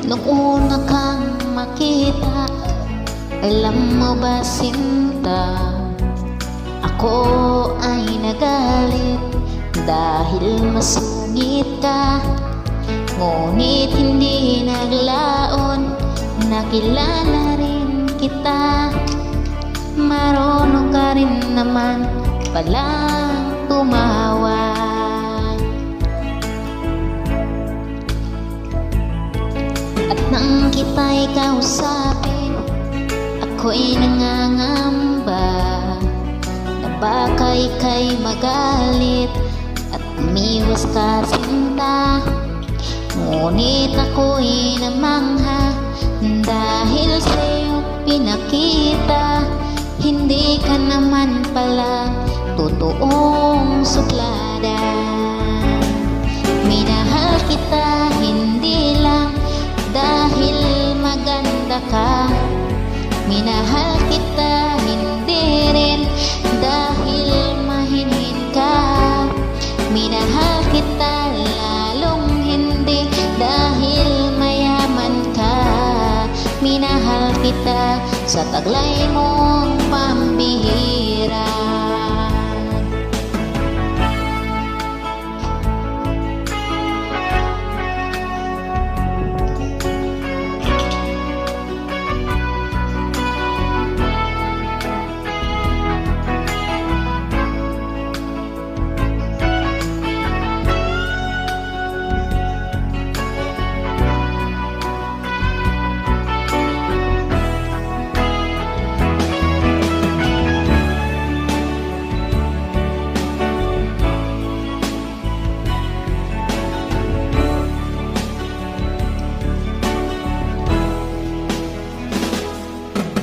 Nung una kang makita, alam mo ba sinta, ako ay nagalit dahil masungit ka. Ngunit hindi naglaon, nakilala rin kita. Marunong ka rin naman palang tumawa. At nang kita'y kausapin, ako'y nangangamba na baka ika'y magalit at umiwas ka sinta. Ngunit ako'y namangha dahil sa'yo pinakita, hindi ka naman pala totoong suplada. Minahal kita hindi lang dahil maganda ka, minahal kita hindi rin dahil mahinhin ka. Minahal kita lalong hindi dahil mayaman ka. Minahal kita sa taglay mong pambihira.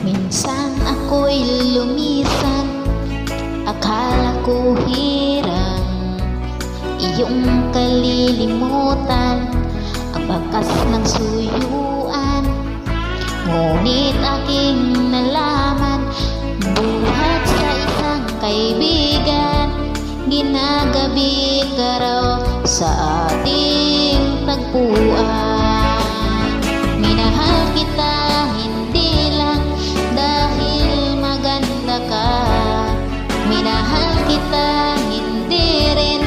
Minsan ako'y lumisan, akala ko hirang iyong kalilimutan ang bakas ng suyuan. Ngunit aking nalaman, buhat sa isang kaibigan, ginagabi ka raw sa ating tagpuan. Minahal kita hindi lang dahil maganda ka, minahal kita hindi rin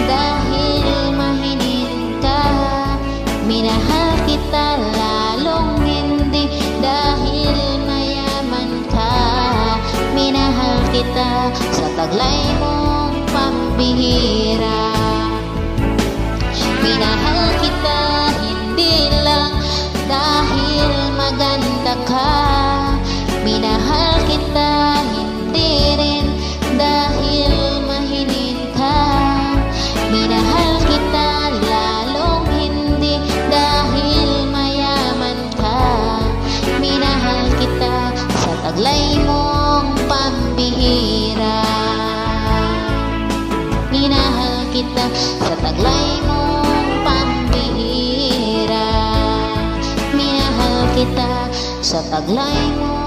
dahil mahinin ka. Minahal kita lalong hindi dahil mayaman ka. Minahal kita sa taglay mong pambihira. Minahal kita hindi lang dahil maganda ka, minahal kita hindi rin dahil mahinin ka. Minahal kita lalong hindi dahil mayaman ka. Minahal kita sa taglay mong pambihira. Minahal kita sa taglay mong pambihira. Minahal kita sa taglay mo